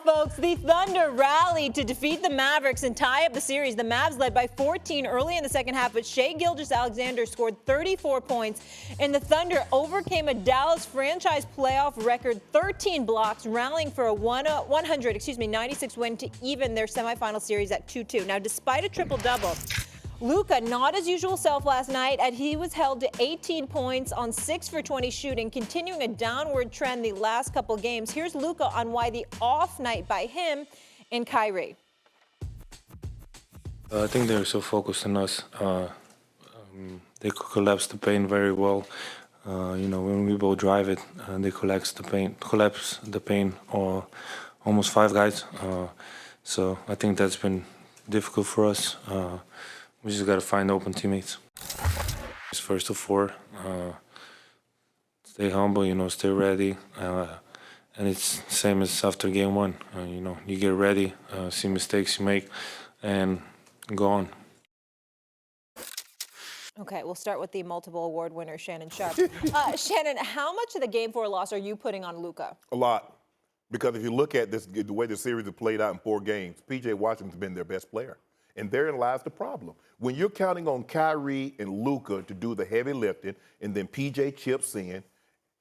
folks. The Thunder rallied to defeat the Mavericks and tie up the series. The Mavs led by 14 early in the second half, but Shai Gilgeous-Alexander scored 34 points, and the Thunder overcame a Dallas franchise playoff record 13 blocks, rallying for a 96 win to even their semifinal series at 2-2. Now, despite a triple-double, Luka, not his usual self last night, and he was held to 18 points on 6 for 20 shooting, continuing a downward trend the last couple games. Here's Luka on why the off night by him and Kyrie. I think they're so focused on us. They collapse the paint very well. When we both drive it, they collapse the paint, or almost 5 guys. So I think that's been difficult for us. We just got to find open teammates. It's first to 4. Stay humble, stay ready. And it's same as after game 1. You get ready, see mistakes you make, and go on. Okay, we'll start with the multiple award winner, Shannon Sharpe. Shannon, how much of the game 4 loss are you putting on Luka? A lot. Because if you look at this, the way the series has played out in 4 games, P.J. Washington's been their best player. And therein lies the problem. When you're counting on Kyrie and Luka to do the heavy lifting, and then P.J. chips in,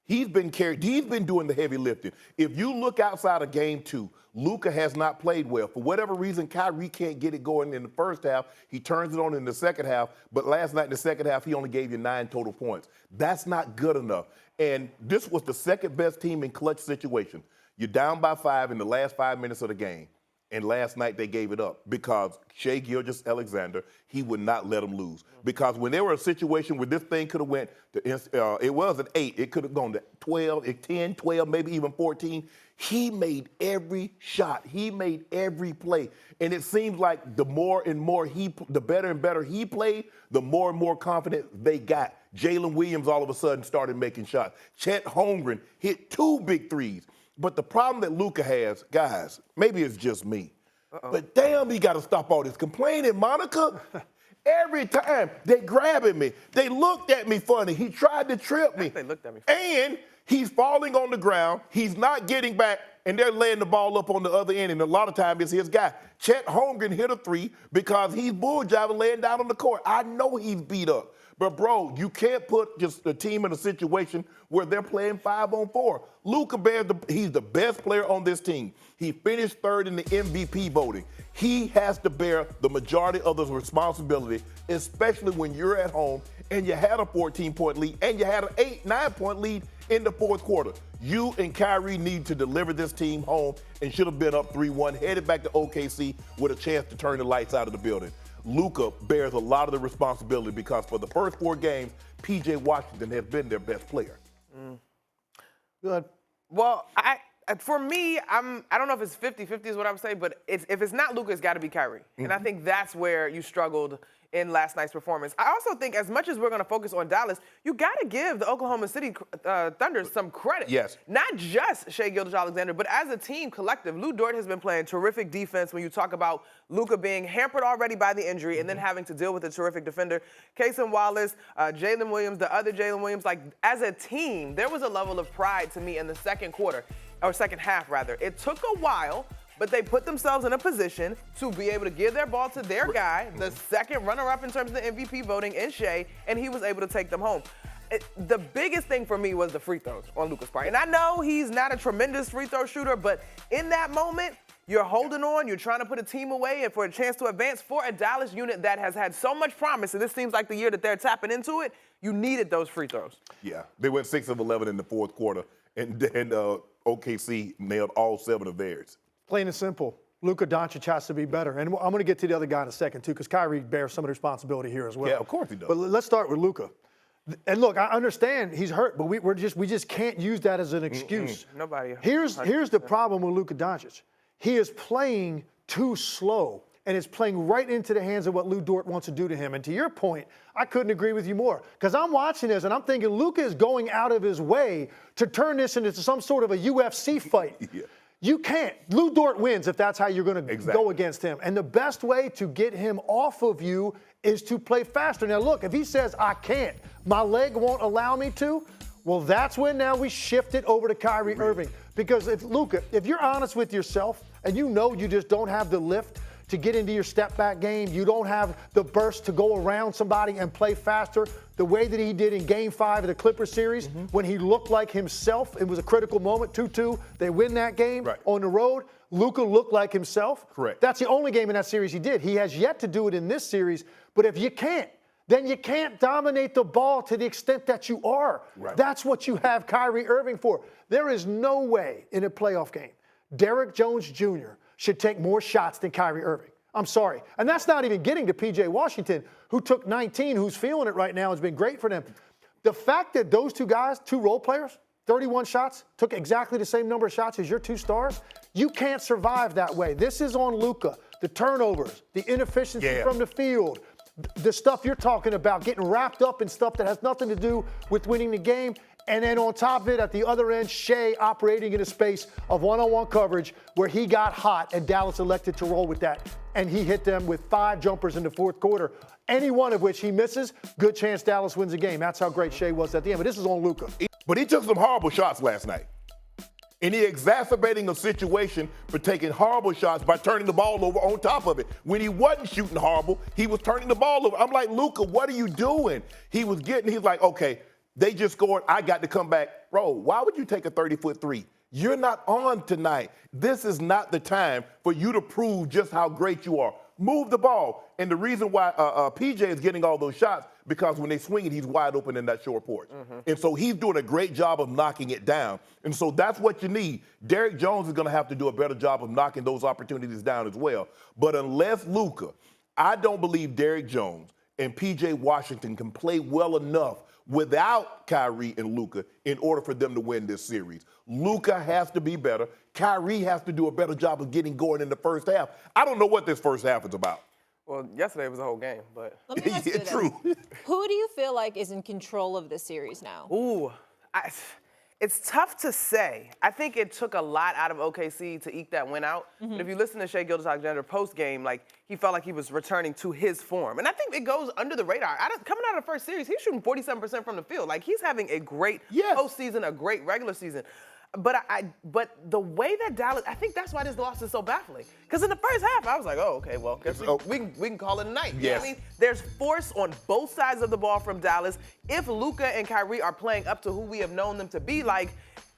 he's been doing the heavy lifting. If you look outside of game 2, Luka has not played well. For whatever reason, Kyrie can't get it going in the first half. He turns it on in the second half. But last night in the second half, he only gave you 9 total points. That's not good enough. And this was the second best team in clutch situation. You're down by 5 in the last 5 minutes of the game. And last night they gave it up because Shai Gilgeous-Alexander, he would not let them lose. Because when there were a situation where this thing could have went to, it was an 8, it could have gone to 12, 10, 12, maybe even 14. He made every shot. He made every play. And it seems like the more and more the better and better he played, the more and more confident they got. Jalen Williams all of a sudden started making shots. Chet Holmgren hit 2 big threes. But the problem that Luka has, guys, maybe it's just me, but damn, he got to stop all this complaining, Monica. Every time they grabbing me, they looked at me funny. He tried to trip me. They looked at me funny. And he's falling on the ground. He's not getting back, and they're laying the ball up on the other end, and a lot of times it's his guy. Chet Holmgren hit a 3 because he's bull jiving laying down on the court. I know he's beat up. But, bro, you can't put just the team in a situation where they're playing 5-on-4. Luka he's the best player on this team. He finished 3rd in the MVP voting. He has to bear the majority of the responsibility, especially when you're at home and you had a 14-point lead and you had an 9-point lead in the 4th quarter. You and Kyrie need to deliver this team home and should have been up 3-1, headed back to OKC with a chance to turn the lights out of the building. Luka bears a lot of the responsibility because for the first 4 games, P.J. Washington has been their best player. Good. Well, for me, I don't know if it's 50-50 is what I would say, but if it's not Luka, it's got to be Kyrie. And I think that's where you struggled in last night's performance. I also think as much as we're going to focus on Dallas, you got to give the Oklahoma City Thunder some credit. Yes. Not just Shai Gilgeous-Alexander, but as a team collective. Lou Dort has been playing terrific defense when you talk about Luka being hampered already by the injury and then having to deal with a terrific defender. Cason Wallace, Jalen Williams, the other Jalen Williams. Like, as a team, there was a level of pride to me in the second half, rather. It took a while, but they put themselves in a position to be able to give their ball to their guy, the second runner-up in terms of the MVP voting in Shai, and he was able to take them home. The biggest thing for me was the free throws on Luka's part. And I know he's not a tremendous free throw shooter, but in that moment, you're holding on, you're trying to put a team away and for a chance to advance for a Dallas unit that has had so much promise, and this seems like the year that they're tapping into it, you needed those free throws. Yeah, they went 6 of 11 in the 4th quarter, and OKC nailed all 7 of theirs. Plain and simple, Luka Doncic has to be better. And I'm going to get to the other guy in a second, too, because Kyrie bears some of the responsibility here as well. Yeah, of course he does. But let's start with Luka. And look, I understand he's hurt, but we just can't use that as an excuse. Nobody. Here's the problem with Luka Doncic. He is playing too slow, and it's playing right into the hands of what Lou Dort wants to do to him. And to your point, I couldn't agree with you more. Because I'm watching this, and I'm thinking Luka is going out of his way to turn this into some sort of a UFC fight. Yeah. You can't. Lou Dort wins if that's how you're going to go against him. And the best way to get him off of you is to play faster. Now, look, if he says, I can't, my leg won't allow me to, well, that's when now we shift it over to Kyrie Irving. Because if you're honest with yourself and you know you just don't have the lift to get into your step back game, you don't have the burst to go around somebody and play faster the way that he did in Game 5 of the Clippers series when he looked like himself. It was a critical moment, 2-2. They win that game on the road. Luka looked like himself. Correct. That's the only game in that series he did. He has yet to do it in this series. But if you can't, then you can't dominate the ball to the extent that you are. Right. That's what you have Kyrie Irving for. There is no way in a playoff game Derrick Jones Jr. should take more shots than Kyrie Irving. I'm sorry. And that's not even getting to P.J. Washington, who took 19, who's feeling it right now, has been great for them. The fact that those two guys, two role players, 31 shots, took exactly the same number of shots as your two stars, you can't survive that way. This is on Luka. The turnovers, the inefficiency from the field, the stuff you're talking about, getting wrapped up in stuff that has nothing to do with winning the game. And then on top of it, at the other end, Shea operating in a space of one-on-one coverage where he got hot and Dallas elected to roll with that. And he hit them with 5 jumpers in the fourth quarter, any one of which he misses, good chance Dallas wins the game. That's how great Shea was at the end. But this is on Luka. But he took some horrible shots last night. And he exacerbating a situation for taking horrible shots by turning the ball over on top of it. When he wasn't shooting horrible, he was turning the ball over. I'm like, Luka, what are you doing? He's like, okay, they just scored. I got to come back. Bro, why would you take a 30-foot three? You're not on tonight. This is not the time for you to prove just how great you are. Move the ball. And the reason why PJ is getting all those shots, because when they swing it, he's wide open in that short porch. And so he's doing a great job of knocking it down. And so that's what you need. Derrick Jones is going to have to do a better job of knocking those opportunities down as well. But unless Luka, I don't believe Derrick Jones and PJ Washington can play well enough without Kyrie and Luka in order for them to win this series. Luka has to be better. Kyrie has to do a better job of getting going in the first half. I don't know what this first half is about. Well, yesterday was a whole game, but Let me ask you this. True. Who do you feel like is in control of this series now? ooh, it's tough to say. I think it took a lot out of OKC to eke that win out. But if you listen to Shai Gilgeous-Alexander post-game, like, he felt like he was returning to his form. And I think it goes under the radar. Coming out of the first series, he's shooting 47% from the field. Like, he's having a great postseason, a great regular season. But the way that Dallas, I think that's why this loss is so baffling. Because in the first half, I was like, oh, okay, well, guess we can call it a night. You know what I mean? There's force on both sides of the ball from Dallas. If Luka and Kyrie are playing up to who we have known them to be, like,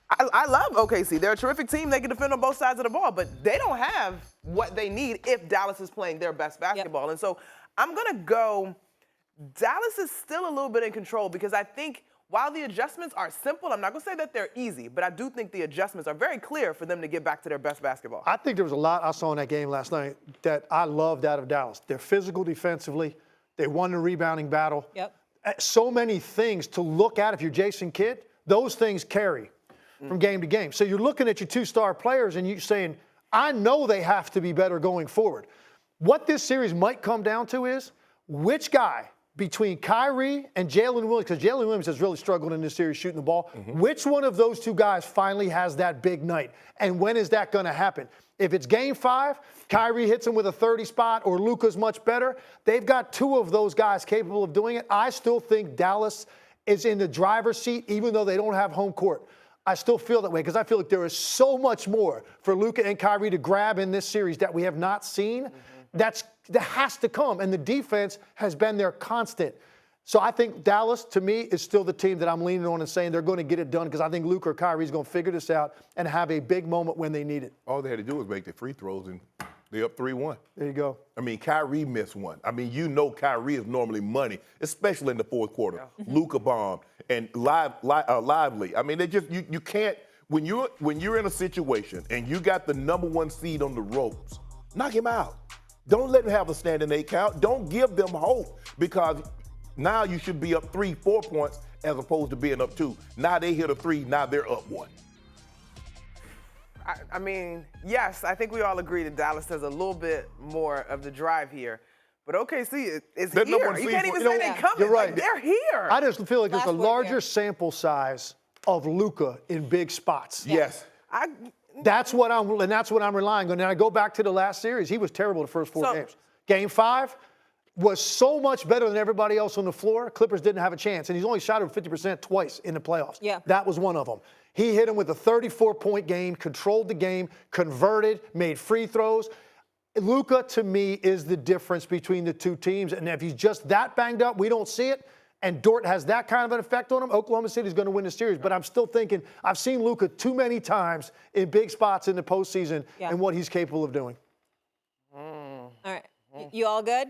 I love OKC. They're a terrific team. They can defend on both sides of the ball, but they don't have what they need if Dallas is playing their best basketball. And so I'm going to go, Dallas is still a little bit in control because I think while the adjustments are simple, I'm not going to say that they're easy, but I do think the adjustments are very clear for them to get back to their best basketball. I think there was a lot I saw in that game last night that I loved out of Dallas. They're physical defensively. They won the rebounding battle. So many things to look at if you're Jason Kidd. Those things carry from game to game. So you're looking at your two-star players and you're saying, I know they have to be better going forward. What this series might come down to is which guy between Kyrie and Jalen Williams, because Jalen Williams has really struggled in this series shooting the ball. Which one of those two guys finally has that big night? And when is that going to happen? If it's Game 5, Kyrie hits him with a 30 spot or Luka's much better, they've got two of those guys capable of doing it. I still think Dallas is in the driver's seat, even though they don't have home court. I still feel that way because I feel like there is so much more for Luka and Kyrie to grab in this series that we have not seen. That has to come, and the defense has been their constant. So I think Dallas, to me, is still the team that I'm leaning on and saying they're going to get it done because I think Luka or Kyrie is going to figure this out and have a big moment when they need it. All they had to do was make the free throws, and they're up 3-1. There you go. I mean, Kyrie missed one. I mean, you know Kyrie is normally money, especially in the fourth quarter. Luka bombed and Lively. I mean, they just you can't when you're in a situation and you got the number 1 seed on the ropes, knock him out. Don't let them have a standing 8 count. Don't give them hope because now you should be up 3-4 points as opposed to being up 2. Now they hit a 3. Now they're up 1. I mean, yes, I think we all agree that Dallas has a little bit more of the drive here. But OKC is here. You can't even say they're coming. You're right. Like, they're here. I just feel like there's a larger sample size of Luka in big spots. Yes. That's what I'm relying on. And I go back to the last series. He was terrible the first 4 games. Game 5, was so much better than everybody else on the floor, Clippers didn't have a chance. And he's only shot over 50% twice in the playoffs. Yeah. That was one of them. He hit him with a 34-point game, controlled the game, converted, made free throws. Luka, to me, is the difference between the two teams. And if he's just that banged up, we don't see it. And Dort has that kind of an effect on him, Oklahoma City's going to win the series. But I'm still thinking, I've seen Luka too many times in big spots in the postseason and what he's capable of doing. All right. You all good?